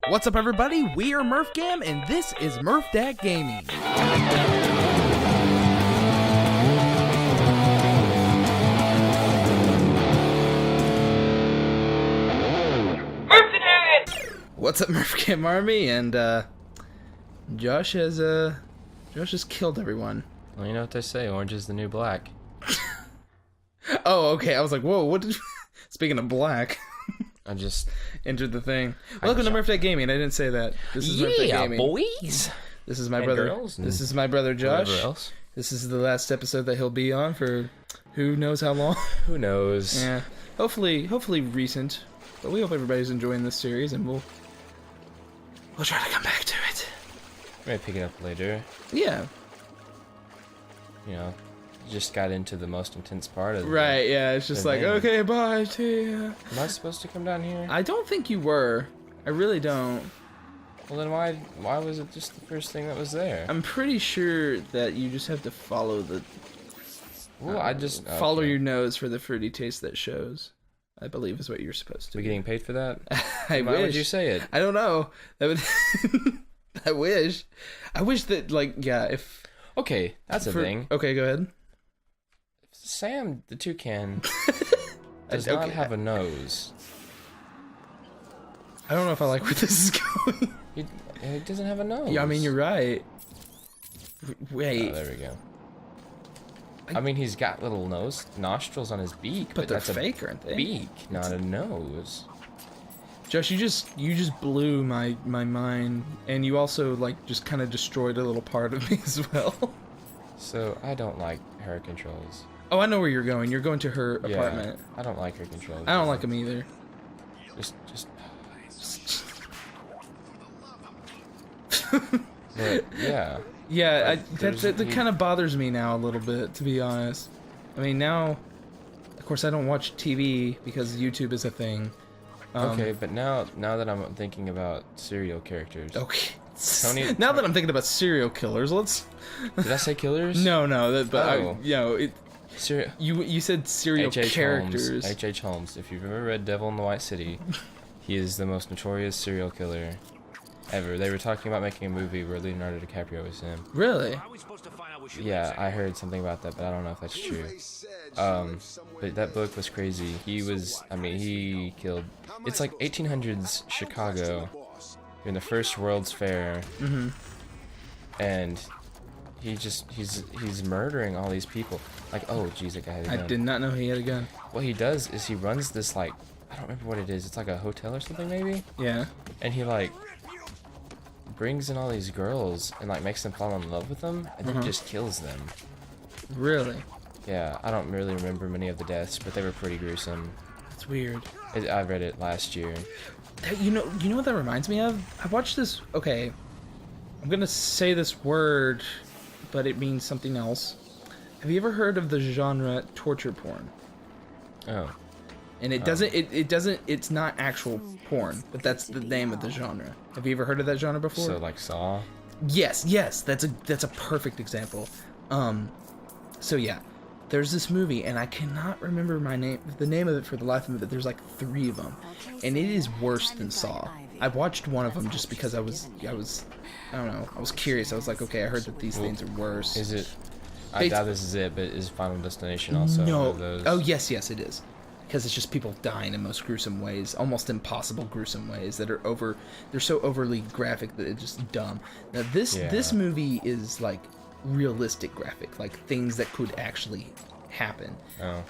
What's up, everybody? We are MURPHGAM, and this is MURPH Gaming. What's up, MURPHGAM Army? And Josh has killed everyone. Well, you know what they say, orange is the new black. Oh, okay. I was like, whoa, what did... Speaking of black... I just entered the thing. Welcome to MURPH Gaming. I didn't say that. This is MURPH Gaming. Boys. This is my brother. This is my brother Josh. Else. This is the last episode that he'll be on for who knows how long. Who knows? Yeah. Hopefully recent. But we hope everybody's enjoying this series, and we'll try to come back to it. Maybe pick it up later. Yeah. You know, just got into the most intense part of it. Right. Yeah. It's just like, okay, bye. See ya. Am I supposed to come down here? I don't think you were. I really don't. Well, then why was it just the first thing that was there? I'm pretty sure that you just have to follow the. Well, I just follow your nose for the fruity taste that shows. I believe is what you're supposed to. We getting paid for that? I Why wish. would you say it? I don't know. That would. I wish. I wish that, like, yeah. If. Okay, that's a thing. Okay, go ahead. Sam the toucan does not have a nose. I don't know if I like where this is going. He doesn't have a nose. Yeah, I mean, you're right. Wait. Oh, there we go. I mean, he's got little nostrils on his beak, but they're that's fake, aren't they? Beak, not a nose. Josh, you just blew my mind, and you also, like, just kind of destroyed a little part of me as well. So I don't like her controls. Oh, I know where you're going. You're going to her apartment. I don't like her controls. I don't like them either. Just. But, yeah. Yeah, that kind of bothers me now a little bit, to be honest. I mean, now, of course, I don't watch TV because YouTube is a thing. Okay, but now that I'm thinking about serial characters. Okay. Tony, now that I'm thinking about serial killers, let's. Did I say killers? No, but oh. You said serial characters. H.H. Holmes. If you've ever read Devil in the White City, he is the most notorious serial killer ever. They were talking about making a movie where Leonardo DiCaprio was him. Really? Yeah, I heard something about that, but I don't know if that's true. But that book was crazy. He killed. It's like 1800s Chicago during the first World's Fair, and he's murdering all these people. Like, oh geez, that guy had a gun. I did not know he had a gun. What he does is he runs this, like, I don't remember what it is. It's like a hotel or something, maybe. Yeah. And he, like, brings in all these girls and, like, makes them fall in love with them, and then just kills them. Really? Yeah, I don't really remember many of the deaths, but they were pretty gruesome. That's weird. I read it last year. You know what that reminds me of? I watched this. Okay, I'm gonna say this word, but it means something else. Have you ever heard of the genre torture porn? Oh. And it doesn't. It doesn't. It's not actual porn, but that's the name of the genre. Have you ever heard of that genre before? So like Saw? Yes. That's a perfect example. So yeah, there's this movie, and I cannot remember the name of it for the life of me, but there's like 3 of them, and it is worse than Saw. I watched one of them just because I don't know, I was curious. I was like, okay, I heard that these things are worse. Is it? I doubt this is it, but is Final Destination also one of those? Oh yes, it is. Because it's just people dying in most gruesome ways, almost impossible gruesome ways that are they're so overly graphic that it's just dumb. Now this movie is like realistic graphic, like things that could actually happen. Oh.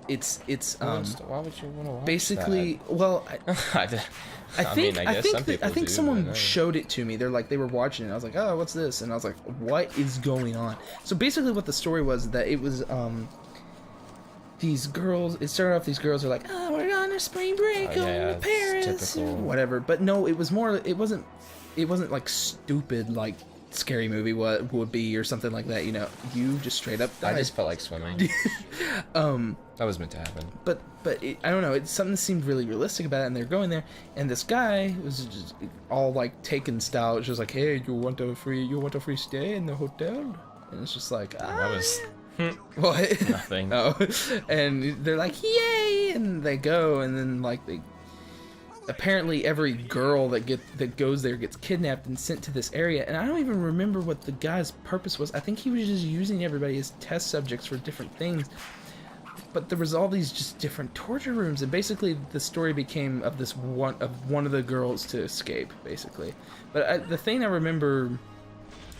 It's why would you want to watch basically that? Well, I think do, someone showed it to me. They were watching it. I was like, oh, what's this? And I was like, what is going on? So basically what the story was that it was these girls, it started off, these girls are like, oh, we're on a spring break going to Paris, whatever. But no, it was more, it wasn't like stupid, like scary movie what would be or something like that, you know. You just straight up died. I just felt like swimming. That was meant to happen. But I don't know, it's something that seemed really realistic about it, and they're going there, and this guy was just all like Taken style. It's just like, hey, you want a free stay in the hotel? And it's just like, that was what? Nothing. Oh, and they're like, yay, and they go, and then like they apparently every girl that goes there gets kidnapped and sent to this area, and I don't even remember what the guy's purpose was. I think he was just using everybody as test subjects for different things. But there was all these just different torture rooms, and basically the story became of this one of the girls to escape, basically. But the thing I remember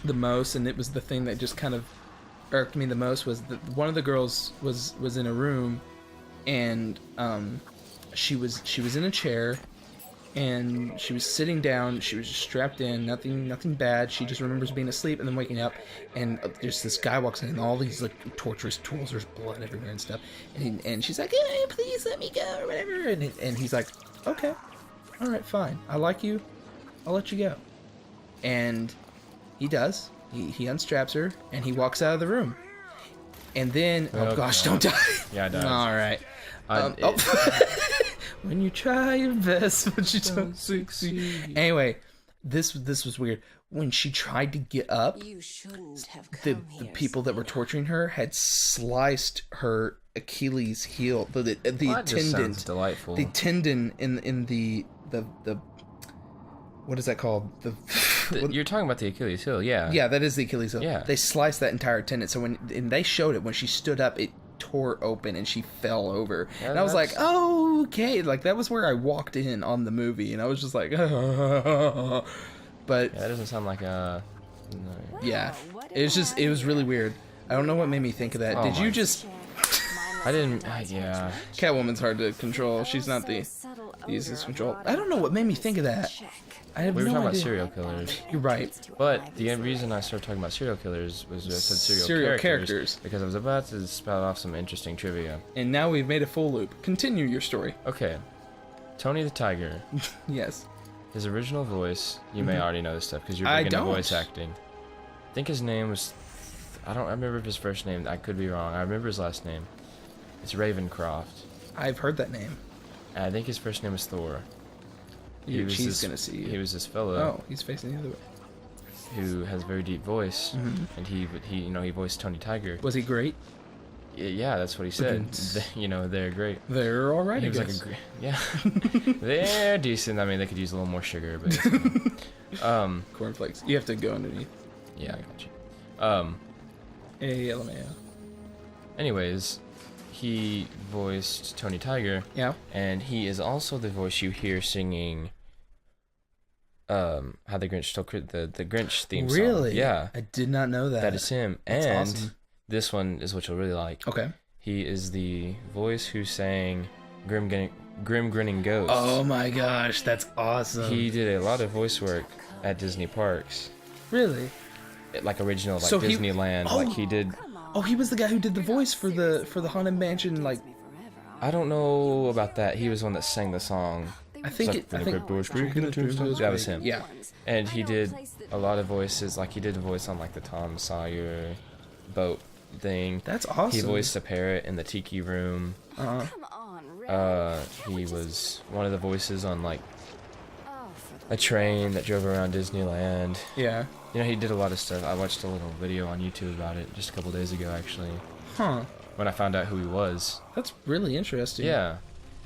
the most, and it was the thing that just kind of irked me the most, was that one of the girls was in a room, and she was in a chair, and she was sitting down. She was just strapped in, nothing bad. She just remembers being asleep and then waking up, and just this guy walks in, and all these like torturous tools. There's blood everywhere and stuff. And she's like, hey, please let me go, or whatever. And he's like, okay, all right, fine. I like you. I'll let you go. And he does. He unstraps her, and he walks out of the room. And then, oh gosh, don't die. Yeah, I died. All right. When you try your best, but you don't succeed. Anyway, this was weird. When she tried to get up, You shouldn't have the come here, people that were torturing her had sliced her Achilles heel, the Well, that just tendon, sounds delightful. the tendon in the what is that called? You're talking about the Achilles heel, yeah. Yeah, that is the Achilles heel. Yeah. They sliced that entire tendon. So and they showed it when she stood up, it tore open and she fell over. Yeah, and I was like, oh, okay. Like, that was where I walked in on the movie, and I was just like, but Yeah, that doesn't sound like a... No. yeah, it was really weird. I don't know what made me think of that. Oh Did you my- just... I didn't... yeah. Catwoman's hard to control. She's not the easiest to control. I don't know what made me think of that. I have We were no talking about idea. serial killers. You're right. But the reason I started talking about serial killers was I said Serial characters. because I was about to spout off some interesting trivia. And now we've made a full loop. Continue your story. Okay. Tony the Tiger, Yes. his original voice, you may already know this stuff because you're I big into don't. voice acting. I think his name was... I don't remember his first name. I could be wrong. I remember his last name. It's Ravencroft. I've heard that name. And I think his first name was Thor. She's gonna see you. He was this fellow Oh, he's facing the other way. who has a very deep voice, Mhm. and he voiced Tony Tiger. Was he great? Yeah, that's what he said. Didn't- They're great. They're all right, He I was like guess. yeah, they're decent. I mean, they could use a little more sugar, but Cornflakes. You have to go underneath. yeah, I got you. LMAO. Anyways, he voiced Tony Tiger, Yeah. and he is also the voice you hear singing. How the Grinch Stole the Grinch theme song. Really? Yeah, I did not know that. that is him. That's And awesome. this one is what you'll really like. Okay. He is the voice who sang Grim Grinning Ghost. Oh my gosh, that's awesome. He did a lot of voice work at Disney parks, Really? like original, like So he- Disneyland. Oh. Like he did. Oh, he was the guy who did the voice for the Haunted Mansion. Like, I don't know about that. He was the one that sang the song. I think It's I like think that was him. Yeah. And he did a lot of voices. Like he did a voice on like the Tom Sawyer boat thing. That's awesome. He voiced a parrot in the Tiki Room. Uh-huh. Come on, Red. He was one of the voices on like Oh, for a the train that drove around Disneyland. Yeah. You know, he did a lot of stuff. I watched a little video on YouTube about it just a couple days ago, actually, Huh. when I found out who he was. That's really interesting. Yeah.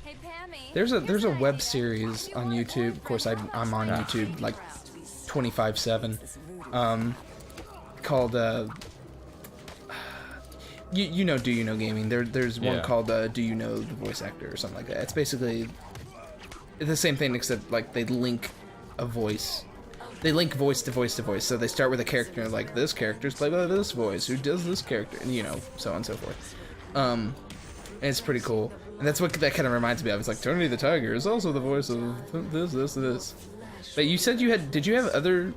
Hey, Pammy. There's a web series on YouTube. Of course, I'm on Ah. YouTube like 24/7. Called you know, Do You Know Gaming? There's one Yeah. called Do You Know the Voice Actor or something like that. It's basically the same thing, except like they link a voice. They link voice to voice to voice. So they start with a character like, this character's played by this voice, who does this character, and you know, so on and so forth. And it's pretty cool. And that's what that kind of reminds me of. It's like, Tony the Tiger is also the voice of this. But you said did you have other,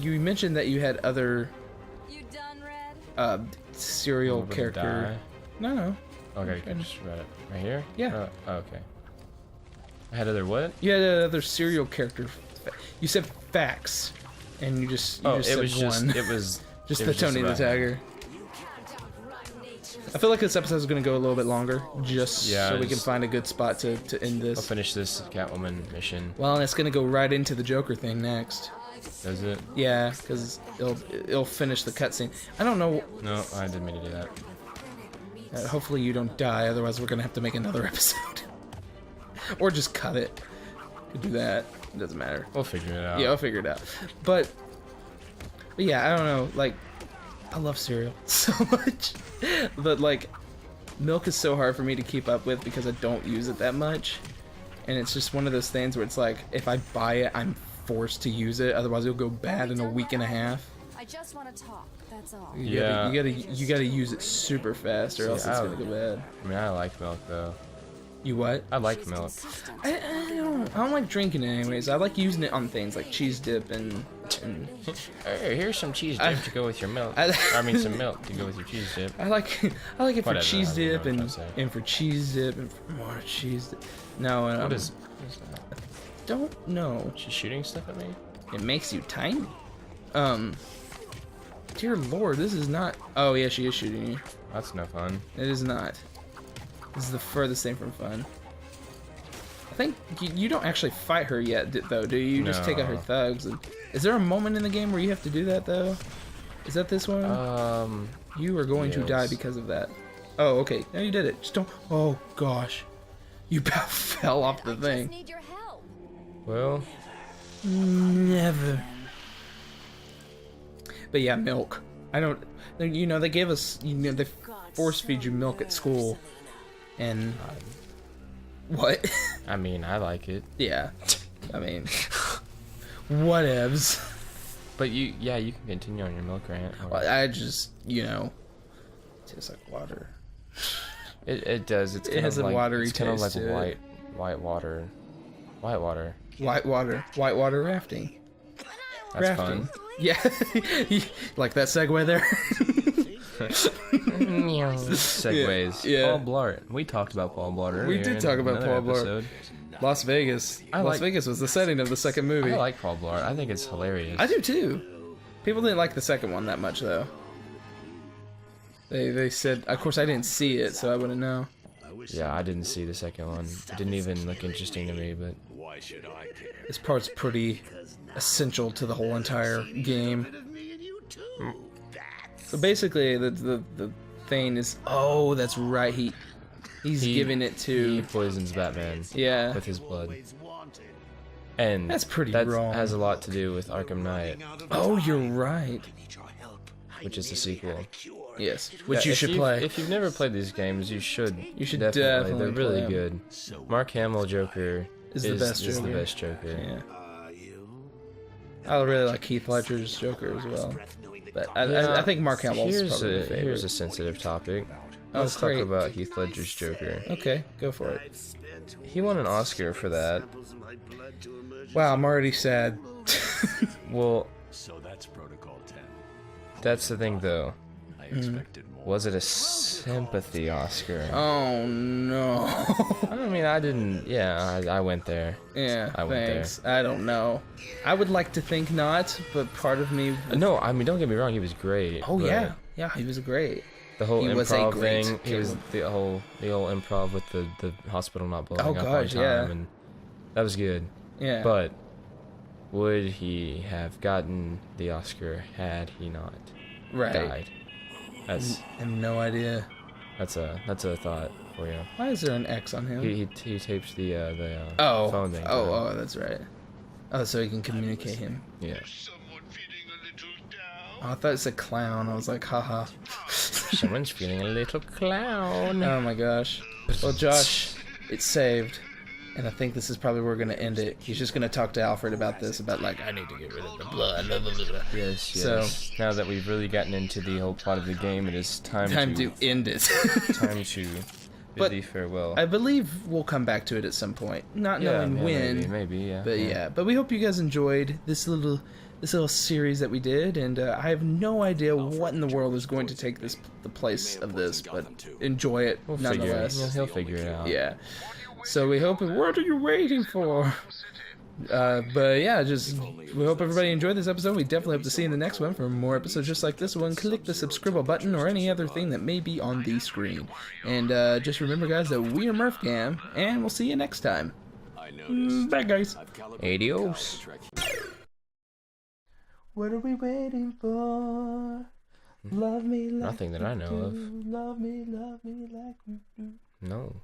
you mentioned that you had other You done, Red? serial Over the character. No. Okay, I just read it right here. Yeah. Okay. I had other what? You had another serial character. You said facts, and you just Oh, said it was just one. it was Just it the was just Tony the about him. Tiger. I feel like this episode is going to go a little bit longer, just Yeah, so we can just- find a good spot to end I'll this. finish this Catwoman mission. Well, and it's going to go right into the Joker thing next. Does it? Yeah, because it'll finish the cutscene. I don't know. No, I didn't mean to do that. Hopefully you don't die, otherwise we're going to have to make another episode. Or just cut it. do that. It doesn't matter. We'll figure it out. Yeah, I'll figure it out. But yeah, I don't know. Like, I love cereal so much, but like, milk is so hard for me to keep up with because I don't use it that much, and it's just one of those things where it's like, if I buy it, I'm forced to use it. Otherwise, it'll go bad in a week and a half. I just want to talk. That's all. You gotta use it super fast, or else it's gonna go bad. I mean, I like milk though. You what? I like milk. I don't like drinking it anyways. I like using it on things like cheese dip and Hey, here's some cheese dip to go with your milk. I mean, some milk to go with your cheese dip. I like it for Whatever, cheese I don't know dip what I'm and saying. for cheese dip and for more cheese dip. No, What is that? don't know. She's shooting stuff at me? It makes you tiny. Dear Lord, this is not. Oh yeah, she is shooting you. That's no fun. It is not. This is the furthest thing from fun. I think you don't actually fight her yet, though, do you? You just take out her No. thugs. And is there a moment in the game where you have to do that, though? Is that this one? You are going to die yes. because of that. Oh, okay. No, you did it. Just don't. Oh gosh, you about fell off the I thing. just need your help. Well, Never. But yeah, milk. I don't. You know, they gave us. You know, they force feed you milk at school, and what? I mean, I like it. Yeah. I mean, whatevs. But you can continue on your milk rant. Well, I just, you know, tastes like water. It does. It's kind has of a like, watery it's kind of like taste to it. white water. Whitewater rafting. That's Rafting. fun. Yeah. Like that segue there. Segues. Yeah. Paul Blart. We talked about Paul Blart earlier. We did talk about in another Paul Blart. episode. Las Vegas. Las Vegas was the setting of the second movie. I like Paul Blart. I think it's hilarious. I do too. People didn't like the second one that much though. They said, of course I didn't see it, so I wouldn't know. Yeah, I didn't see the second one. It didn't even look interesting to me, but This part's pretty essential to the whole entire game. So basically, the thing is, oh, that's right. He's giving it he to. poisons Batman Yeah. with his blood. And That's pretty that wrong. has a lot to do with Arkham Knight, Oh, you're right. which is the sequel. Yes, which Yeah, you if should you've- play. If you've never played these games, you should. You should definitely. definitely They're really play 'em. good. Mark Hamill Joker Is the best is the Joker. best Joker. Yeah. I really like Heath Ledger's Joker as well, but Yeah, I think Mark Hamill's here's probably my a favorite. here's a sensitive topic. Oh, Let's great. talk about Heath Ledger's Joker. Okay, go for it. He won an Oscar for that. Wow, I'm already sad. Well, So that's Protocol 10. that's the thing though. I expected more. Was it a sympathy Oscar? Oh no. I mean, I didn't. Yeah, I went there. Yeah, I went there. thanks. I don't know. I would like to think not, but part of me. No, I mean, don't get me wrong. He was great. Oh but yeah, he was great. The whole He was a improv great thing. He was killer. the whole improv with the hospital not blowing Oh, up gosh, on time, yeah. and that was good. Yeah. But would he have gotten the Oscar had he not right. died? That's I have no idea. that's a thought for you. Why is there an X on him? He tapes the oh. phone thing. Oh, that's right. Oh, so he can communicate him. Yeah. Oh, I thought it said clown. I was like, haha. Someone's feeling a little clown. Oh my gosh. Well, Josh, it's saved. And I think this is probably where we're going to end it. He's just going to talk to Alfred about this, about like, I need to get rid of the blood. Blah, blah, blah, blah. Yes, So- yes. Now that we've really gotten into the whole plot of the game, it is time Time to end it. time to But bid thee farewell. I believe we'll come back to it at some point. Not knowing when. maybe, yeah. But yeah, but we hope you guys enjoyed this little series that we did, and I have no idea what in the world is going to take the place of this, but enjoy it We'll figure it. nonetheless. He'll figure it out. Yeah. So we hope. What are you waiting for? But yeah, just we hope everybody enjoyed this episode. We definitely hope to see you in the next one for more episodes just like this one. Click the subscribe button or any other thing that may be on the screen. And just remember, guys, that we are MURPHGAM, and we'll see you next time. Bye, guys. Adios. What are we waiting for? Love me like Nothing that I know of. Love me like you do. No.